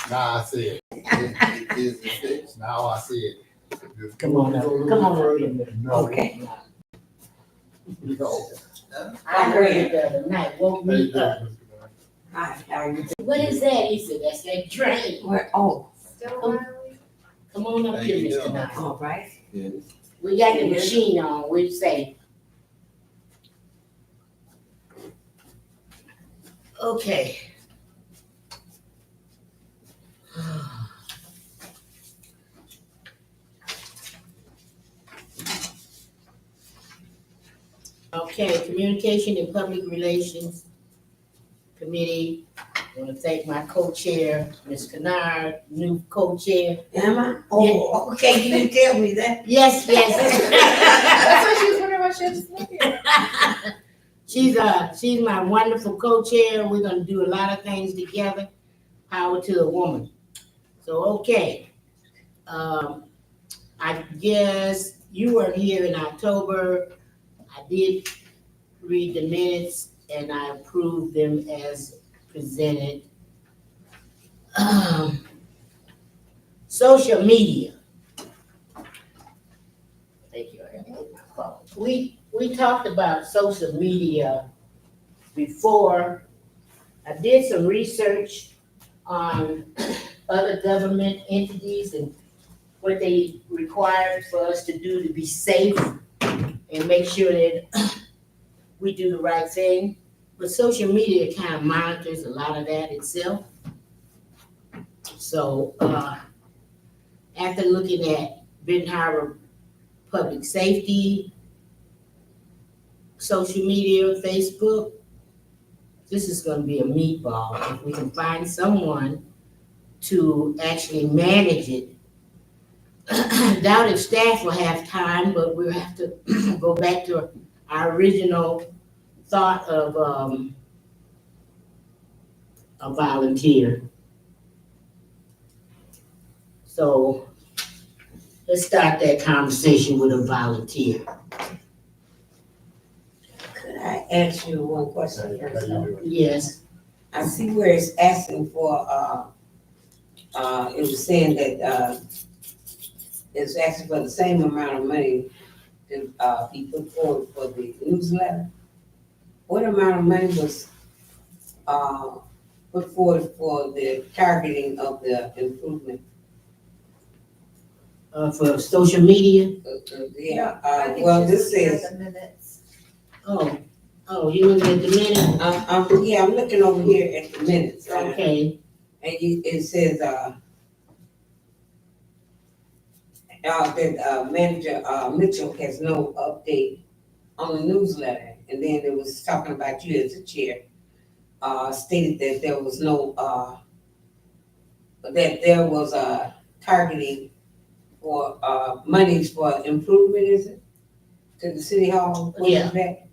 Now I see it. It is fixed. Now I see it. Just Come on up, come on up here. No. Okay. No. I heard it the other night, woke How you me doing, up. Mr. Knight? Hi, how are you doing? What is that? He said, that's that drain. Where, oh, come on up How here, you Mr. doing? Knight. All right. Yeah. We got the machine on, we say. Okay. Okay, Communication and Public Relations Committee. I want to thank my co-chair, Ms. Kennard, new co-chair. Am I? Oh, okay, you didn't tell me that. Yes, yes. That's why she was wondering why she had to sit here. She's my wonderful co-chair. We're gonna do a lot of things together. Power to a woman. So, okay. I guess you were here in October. I did read the minutes and I approved them as presented. Social media. Thank you. I have my phone. We talked about social media before. I did some research on other government entities and what they require for us to do to be safe and make sure that we do the right thing. But social media kind of monitors a lot of that itself. So after looking at Benton Harbor Public Safety, social media, Facebook, this is gonna be a meatball. If we can find someone to actually manage it. I doubt if staff will have time, but we'll have to go back to our original thought of a volunteer. So let's start that conversation with a volunteer. Could I ask you one question How first? you doing? Yes, I see where it's asking for, it was saying that, it's asking for the same amount of money to, be put forward for the newsletter. What amount of money was, put forward for the targeting of the improvement? for social media. Yeah, I think well, she's this looking at says, the minutes. Oh, you looking at the minute? yeah, I'm looking over here at the minutes. Okay, It says, that, Manager, Mitchell has no update on the newsletter. And then it was talking about you as the chair, stated that there was no, that there was a targeting for, monies for improvement, is it? To the city hall? What is Yeah. that?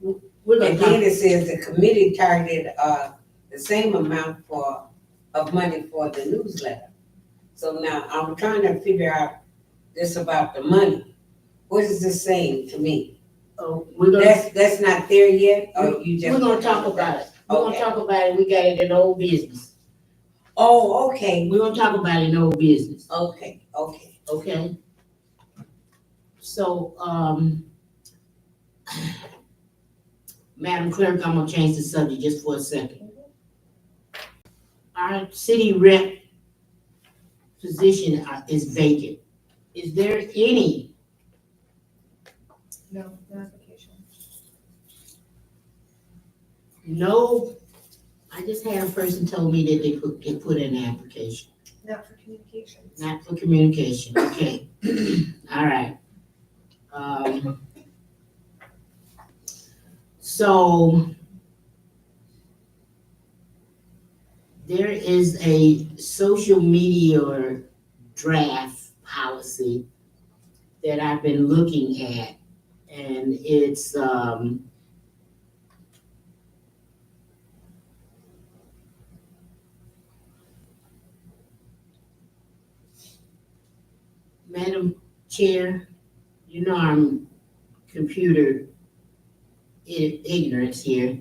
we're gonna And then talk, it says the committee targeted, the same amount of money for the newsletter. So now I'm trying to figure out this about the money. What is this saying to me? we're gonna, That's not there yet, or you just? we're gonna talk about it. We're gonna Okay. talk about it, we got it in old business. Oh, okay, We're gonna talk about it in old business, okay. okay? So, Madam Clerk, I'm gonna change the subject just for a second. Our city rep position is vacant. Is there any? No, no application. No, I just had a person told me that they put in an application, Not for communications. not for communication, okay. All right. So there is a social media draft policy that I've been looking at, and it's, Madam Chair, you know I'm computer ignorance here.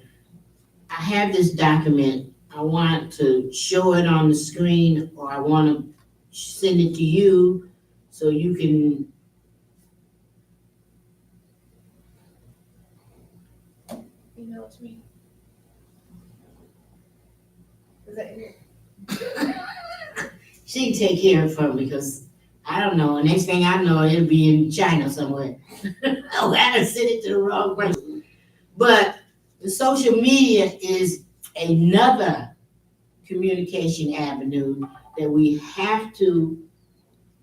I have this document I want to show it on the screen, or I want to send it to you so you can. Email it to me. Is that in your? She can take care of it for me, because I don't know. Next thing I know, it'll be in China somewhere. Oh, I done sent it to the wrong person. But the social media is another communication avenue that we have to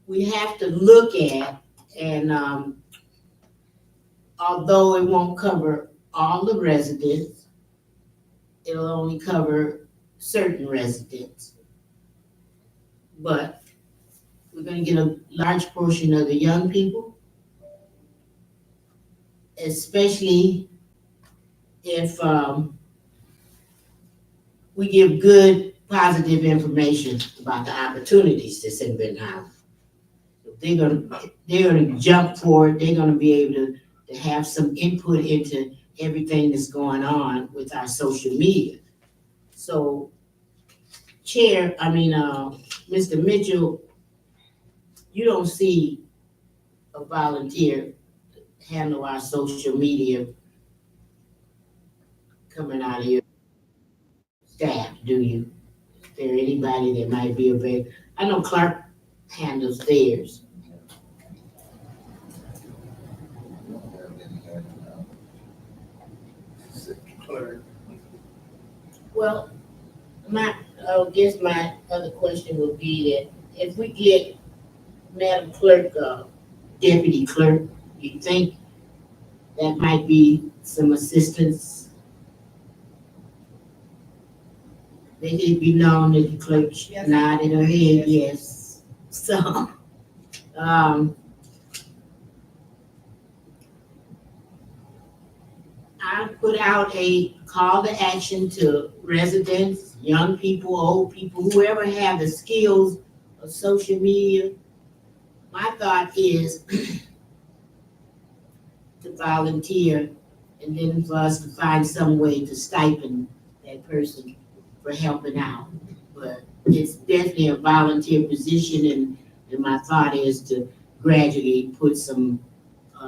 look at. And although it won't cover all the residents, it'll only cover certain residents. But we're gonna get a large portion of the young people, especially if we give good, positive information about the opportunities that's in Benton Harbor. They're gonna jump for it. They're gonna be able to have some input into everything that's going on with our social media. So, Mr. Mitchell, you don't see a volunteer handle our social media coming out of your staff, do you? Is there anybody that might be available? I know Clark handles theirs. We don't have any, city clerk. Well, I guess my other question would be that if we get Madam Clerk, Deputy Clerk, you think that might be some assistance? Let it be known that the clerk Yes. nodded her head, yes. So, I put out a call to action to residents, young people, old people, whoever have the skills of social media. My thought is to volunteer, and then for us to find some way to stipend that person for helping out. But it's definitely a volunteer position, and my thought is to gradually put some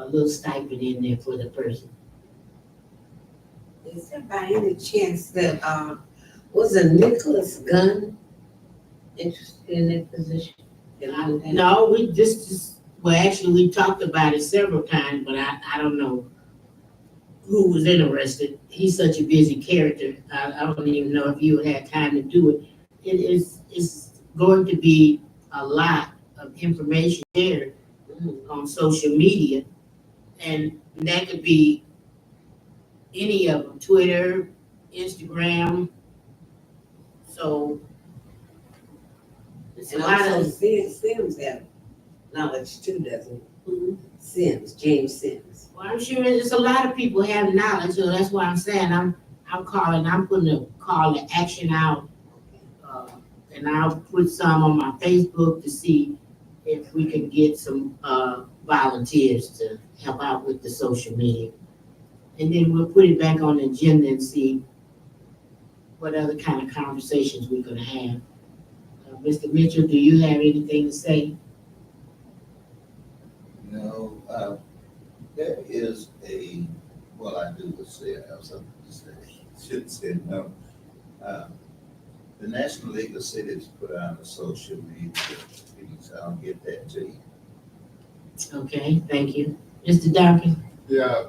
little stipend in there for the person. Is there by any chance that, was a Nicholas Gunn interested in that position? No, actually, we talked about it several times, but I don't know who was interested. He's such a busy character. I don't even know if you had time to do it. It's going to be a lot of information shared on social media, and that could be any of them, Twitter, Instagram. So it's a And lot also of. Sims have knowledge too, doesn't he? Sims, James Sims. Well, I'm sure there's a lot of people have knowledge, so that's why I'm saying I'm putting a call to action out. And I'll put some on my Facebook to see if we can get some volunteers to help out with the social media. And then we'll put it back on the agenda and see what other kind of conversations we're gonna have. Mr. Mitchell, do you have anything to say? No, there is well, I do say I have something to say. Shouldn't say no. The National League of Cities put out a social media piece. I'll get that to you. Okay, thank you. Mr. Duncan? Yeah.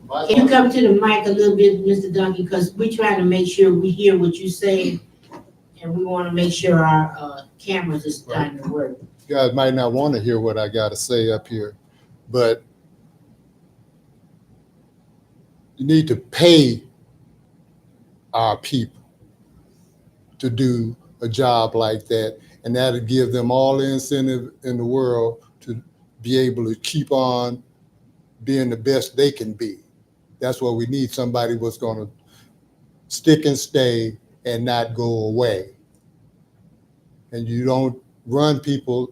Can you come to the mic a little bit, Mr. Duncan, because we're trying to make sure we hear what you're saying, and we want to make sure our cameras are starting to work. You guys might not want to hear what I got to say up here, but you need to pay our people to do a job like that, and that'll give them all the incentive in the world to be able to keep on being the best they can be. That's what we need, somebody who's going to stick and stay and not go away. And you don't run people,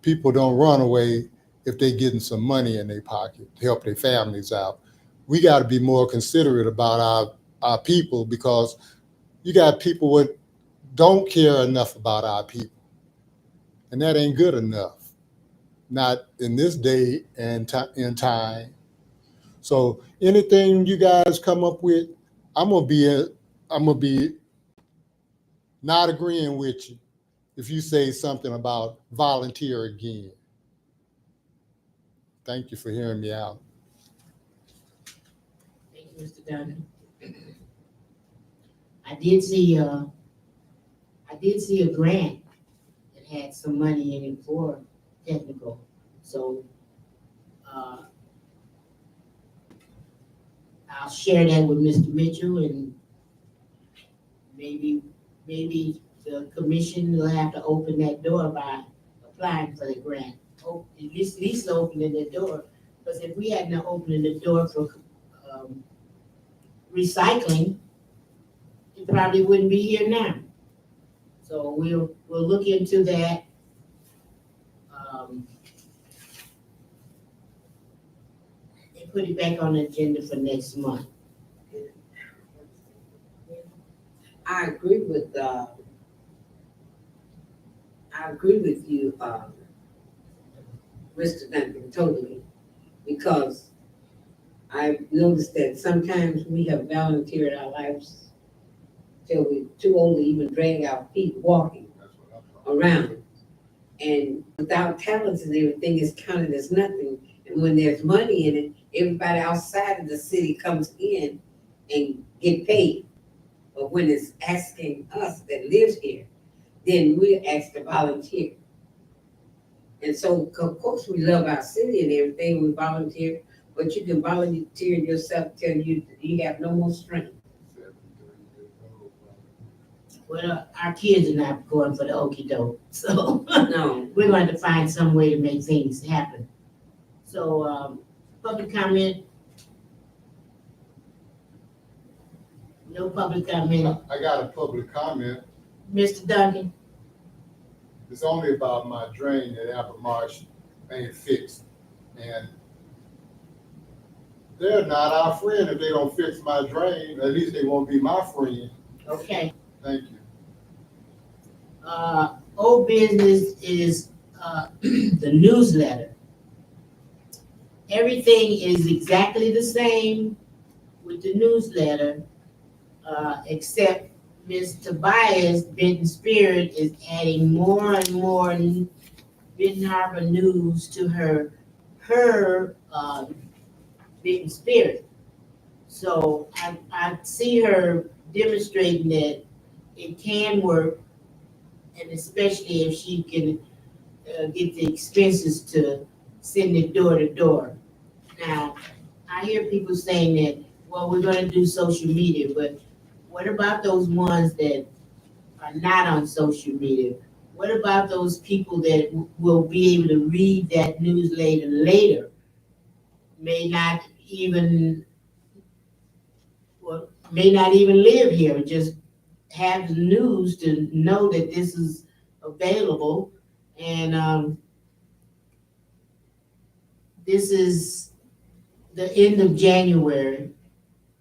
people don't run away if they're getting some money in their pocket to help their families out. We got to be more considerate about our people, because you got people what don't care enough about our people. And that ain't good enough. Not in this day and in time. So anything you guys come up with, I'm gonna be not agreeing with you if you say something about volunteer again. Thank you for hearing me out. Thank you, Mr. Dunn. I did see a grant that had some money in it for technical, so, I'll share that with Mr. Mitchell, and maybe the commission will have to open that door by applying for the grant. At least opening the door, because if we hadn't opened the door for, recycling, it probably wouldn't be here now. So we'll look into that. And put it back on the agenda for next month. I agree with you, Mr. Duncan, totally, because I've noticed that sometimes we have volunteered our lives till we're too old to even drag our feet walking around. And without talents and everything is counted as nothing. And when there's money in it, everybody outside of the city comes in and get paid. But when it's asking us that lives here, then we're asked to volunteer. And so, of course, we love our city and everything, we volunteer, but you can volunteer yourself till you have no more strength. Well, our kids are not going for the okey doke, so No, we're going to find some way to make things happen. So, public comment? No public comment. I got a public comment. Mr. Duncan? It's only about my drain at Apple Marsh ain't fixed. And they're not our friend if they don't fix my drain. At least they won't be my friend. Okay. Thank you. Old business is, the newsletter. Everything is exactly the same with the newsletter, except Ms. Tobias Benton Spirit is adding more and more Benton Harbor news to her Benton Spirit. So I see her demonstrating that it can work, and especially if she can get the expenses to send it door to door. Now, I hear people saying that, well, we're gonna do social media, but what about those ones that are not on social media? What about those people that will be able to read that newsletter later? May not even live here, just have the news to know that this is available. And this is the end of January.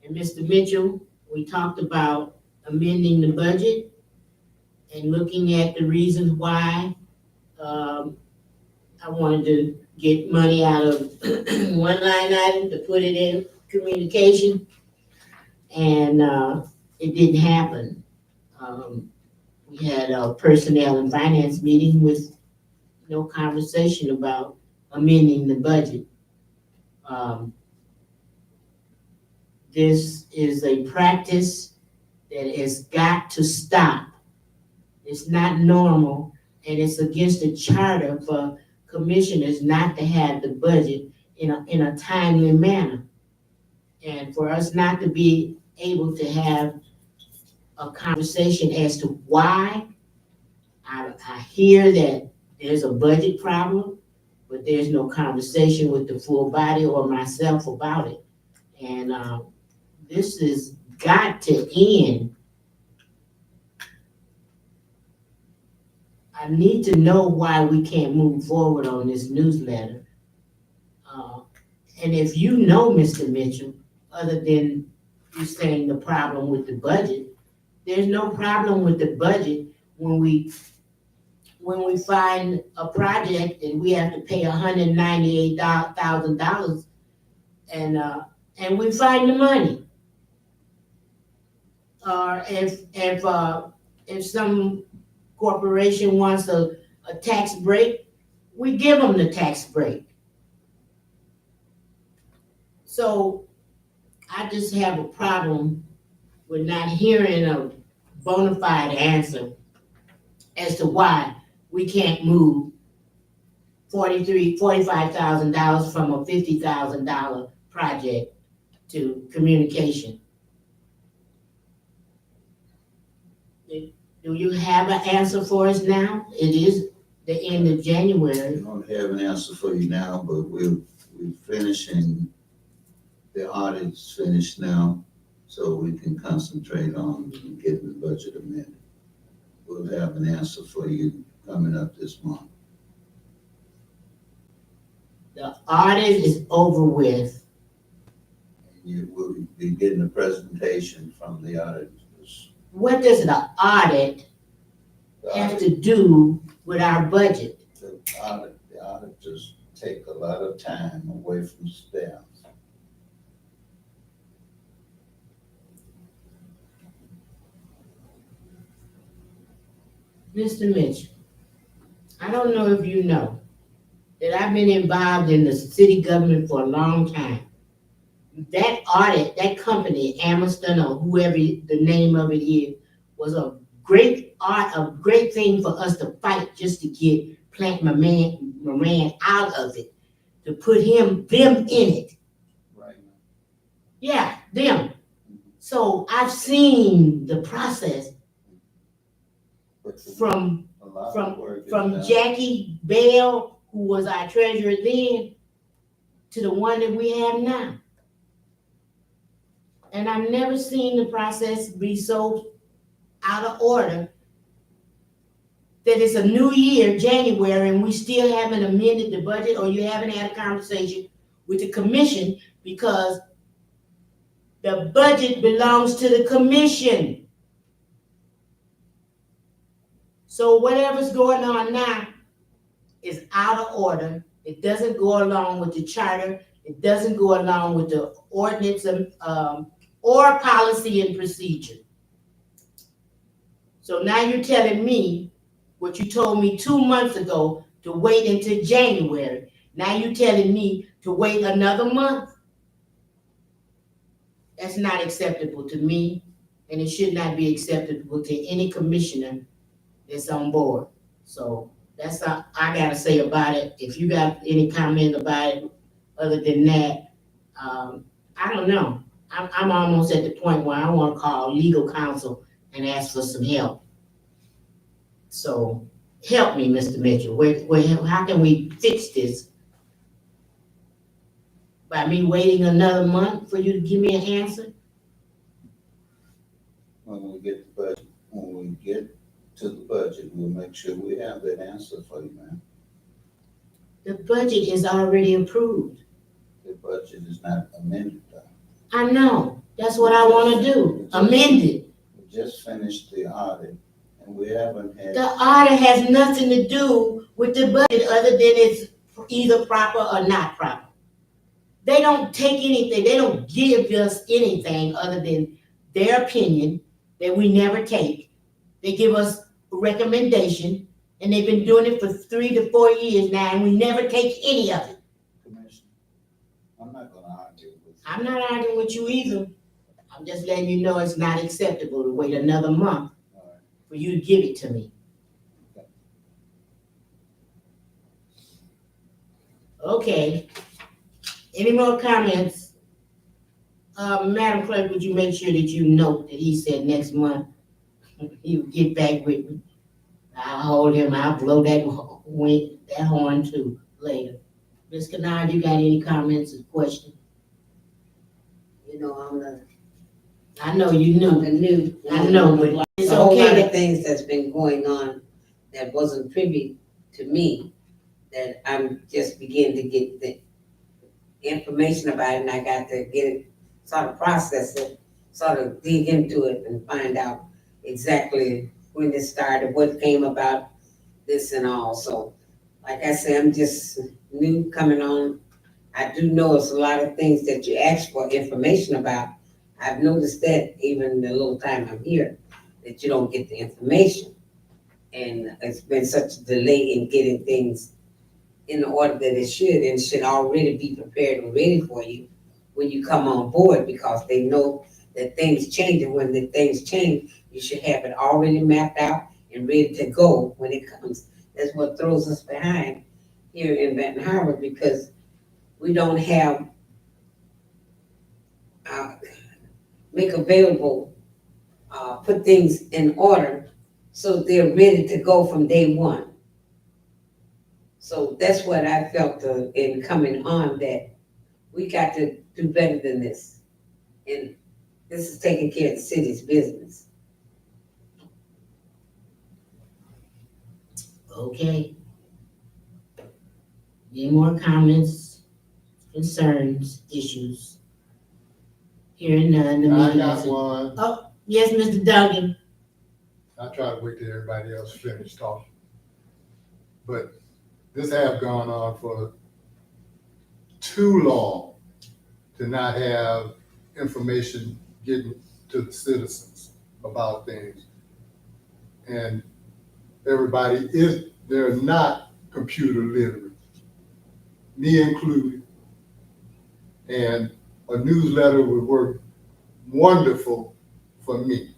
And Mr. Mitchell, we talked about amending the budget and looking at the reasons why. I wanted to get money out of one line item to put it in communication, and it didn't happen. We had a personnel and finance meeting with no conversation about amending the budget. This is a practice that has got to stop. It's not normal, and it's against the charter for commissioners not to have the budget in a timely manner. And for us not to be able to have a conversation as to why. I hear that there's a budget problem, but there's no conversation with the full body or myself about it. And this has got to end. I need to know why we can't move forward on this newsletter. And if you know, Mr. Mitchell, other than you saying the problem with the budget, there's no problem with the budget when we find a project and we have to pay $198,000 and we find the money. Or if some corporation wants a tax break, we give them the tax break. So I just have a problem with not hearing a bona fide answer as to why we can't move $45,000 from a $50,000 project to communication. Do you have an answer for us now? It is the end of I January. don't have an answer for you now, but we're finishing, the audit's finished now, so we can concentrate on getting the budget amended. We'll have an answer for you coming up this month. The audit is over with. You will be getting a presentation from the auditors. What does the audit The have to do with our budget? The auditors take a lot of time away from staff. Mr. Mitchell, I don't know if you know that I've been involved in the city government for a long time. That audit, that company, Amerston or whoever the name of it is, was a great thing for us to fight just to get Plant Moran out of it, to put them in it. Right. Yeah, them. So I've seen the process But from a lot of work is from done. Jackie Bell, who was our treasurer then, to the one that we have now. And I've never seen the process be so out of order that it's a new year, January, and we still haven't amended the budget, or you haven't had a conversation with the commission, because the budget belongs to the commission. So whatever's going on now is out of order. It doesn't go along with the charter. It doesn't go along with the ordinance or policy and procedure. So now you're telling me what you told me 2 months ago to wait until January. Now you're telling me to wait another month? That's not acceptable to me, and it should not be acceptable to any commissioner that's on board. So that's all I gotta say about it. If you got any comment about it, other than that, I don't know. I'm almost at the point where I wanna call legal counsel and ask for some help. So help me, Mr. Mitchell. How can we fix this? By me waiting another month for you to give me an answer? When we get to the budget, we'll make sure we have that answer for you, man. The budget is already approved. The budget is not amended, though. I know. That's what I wanna do. Amend it. We just finished the audit, and we haven't had. The audit has nothing to do with the budget other than it's either proper or not proper. They don't take anything, they don't give us anything other than their opinion that we never take. They give us a recommendation, and they've been doing it for 3 to 4 years now, and we never take any of it. Commissioner, I'm not gonna argue with you. I'm not arguing with you either. I'm just letting you know it's not acceptable to wait another month All right. for you to give it to me. Okay. Any more comments? Madam Clerk, would you make sure that you note that he said next month he'll get back with me? I'll hold him, I'll blow that horn too later. Ms. Kennard, you got any comments or questions? You know, I'm the, I know you I'm knew. the new. I know, but it's There's a whole lot okay of things that's been going on that wasn't privy to me, that I'm just beginning to get the information about it, and I got to get it, sort of process it, sort of dig into it and find out exactly when it started, what came about this and all. So, like I said, I'm just new coming on. I do know it's a lot of things that you ask for information about. I've noticed that even the little time I'm here, that you don't get the information. And it's been such a delay in getting things in the order that it should, and it should already be prepared and ready for you when you come on board, because they know that things change, and when the things change, you should have it already mapped out and ready to go when it comes. That's what throws us behind here in Benton Harbor, because we don't have, make available, put things in order so they're ready to go from day one. So that's what I felt in coming on, that we got to do better than this. And this is taking care of the city's business. Okay. Any more comments, concerns, issues? Hearing none, the I meeting got is. one. Yes, Mr. Duncan. I try to wait till everybody else finish talking. But this have gone on for too long to not have information getting to the citizens about things. And they're not computer literate, me included. And a newsletter would work wonderful for me.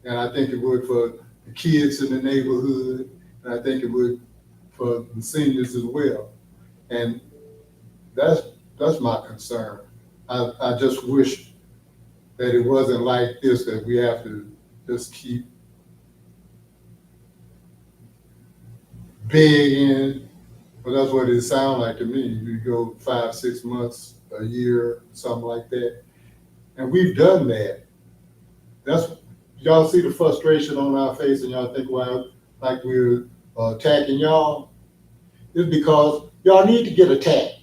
And I think it would for the kids in the neighborhood, and I think it would for the seniors as well. And that's my concern. I just wish that it wasn't like this, that we have to just keep begging. Well, that's what it sounds like to me. You go 5, 6 months, a year, something like that. And we've done that. Y'all see the frustration on our face, and y'all think, well, like we're attacking y'all. It's because y'all need to get attacked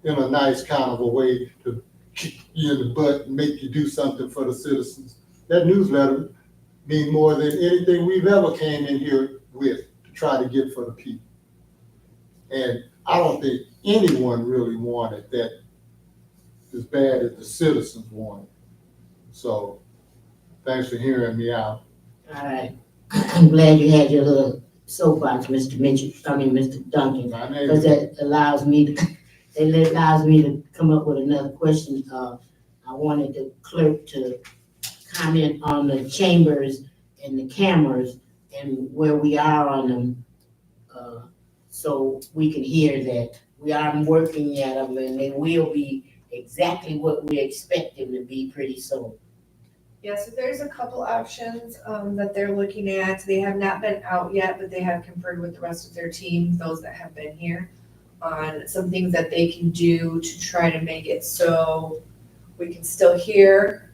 in a nice kind of a way to kick you in the butt and make you do something for the citizens. That newsletter means more than anything we've ever came in here with to try to get for the people. And I don't think anyone really wanted that as bad as the citizens wanted. So thanks for hearing me out. All right. I'm glad you had your little soapbox, Mr. Duncan, My name because is, that allows me to come up with another question. I wanted the clerk to comment on the chambers and the cameras and where we are on them. So we can hear that we are working at them, and they will be exactly what we expect them to be pretty soon. Yeah, so there's a couple options that they're looking at. They have not been out yet, but they have conferred with the rest of their team, those that have been here, on some things that they can do to try to make it so we can still hear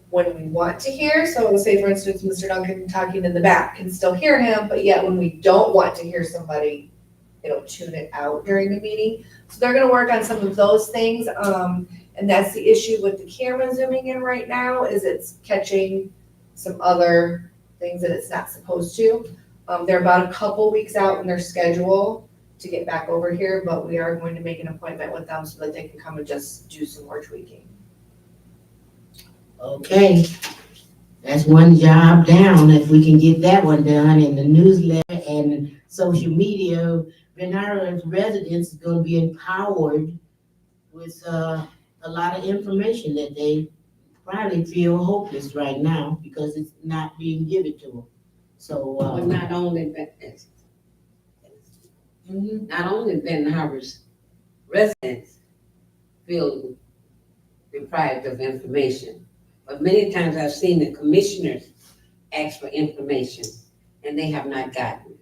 when we want to hear. So say, for instance, Mr. Duncan talking in the back, can still hear him, but yet when we don't want to hear somebody, it'll tune it out during the meeting. So they're gonna work on some of those things. And that's the issue with the camera zooming in right now, is it's catching some other things that it's not supposed to. They're about a couple weeks out in their schedule to get back over here, but we are going to make an appointment with them so that they can come and just do some more tweaking. Okay, that's one job down. If we can get that one done, in the newsletter and social media, Venara's residents is gonna be empowered with, a lot of information that they probably feel hopeless right now because it's not being given to them. So, But not only Benton Harbor's residents feel deprived of information, but many times I've seen the commissioners ask for information and they have not gotten it.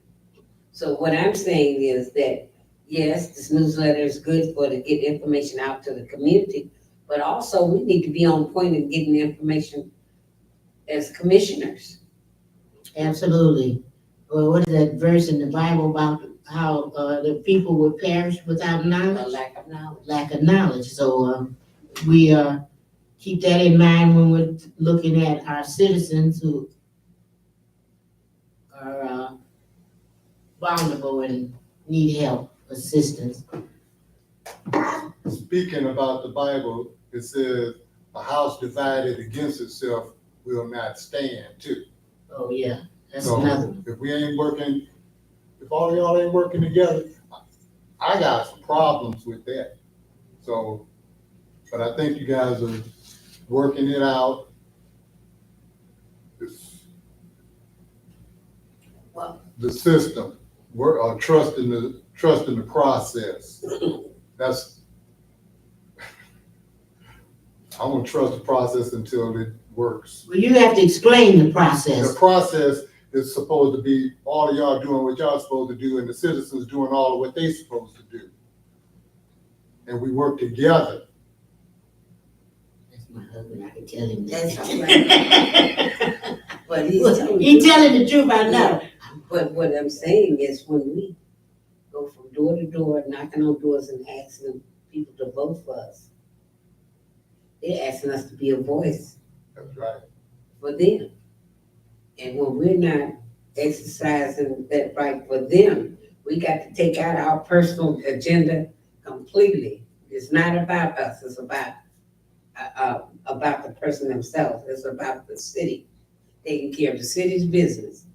So what I'm saying is that, yes, this newsletter is good to get information out to the community, but also we need to be on point in getting the information as commissioners. absolutely. Well, what is that verse in the Bible about how, the people would perish without A knowledge? lack of knowledge. Lack of knowledge. So, we are keep that in mind when we're looking at our citizens who are vulnerable and need help, assistance. Speaking about the Bible, it says, a house divided against itself will not stand too. Oh, yeah, that's So another one. if we ain't working, if all of y'all ain't working together, I got some problems with that. So, but I think you guys are working it out. Well- The system, we're trusting the process. That's, I won't trust the process until it works. Well, you have to explain the The process. process is supposed to be all of y'all doing what y'all supposed to do and the citizens doing all of what they supposed to do. And we work together. That's my husband, I can tell him That's that. But he's telling He telling the truth, I know. But what I'm saying is when we go from door to door, knocking on doors and asking people to vote for us, they're asking us to be a voice That's right. for them. And when we're not exercising that right for them, we got to take out our personal agenda completely. It's not about us, it's about the person themselves. It's about the city, taking care of the city's business.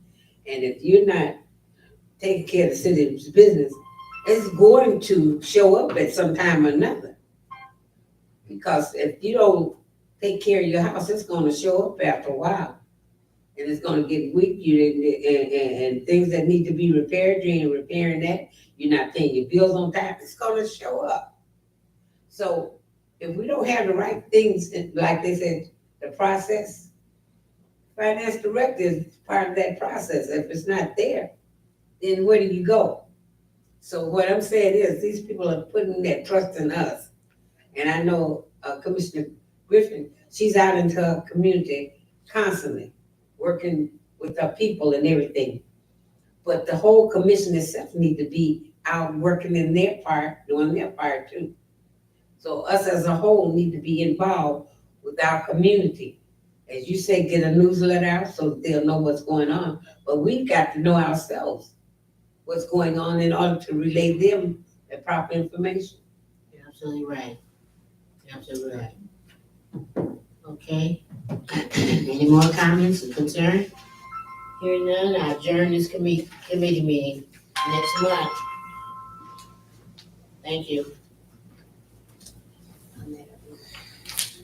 And if you're not taking care of the city's business, it's going to show up at some time or another. Because if you don't take care of your house, it's gonna show up after a while. And it's gonna get weak, and things that need to be repaired, you ain't repairing that, you're not paying your bills on time, it's gonna show up. So if we don't have the right things, like they said, the process, finance director is part of that process. If it's not there, then where do you go? So what I'm saying is, these people are putting their trust in us. And I know Commissioner Griffin, she's out into her community constantly, working with our people and everything. But the whole commission itself need to be out working in their part, doing their part too. So us as a whole need to be involved with our community. As you say, get a newsletter out so they'll know what's going on. But we've got to know ourselves what's going on in order to relay them the proper information. You're absolutely right. You're absolutely right. Okay. Any more comments or concerns? Hearing none, I adjourn this committee meeting next month. Thank you.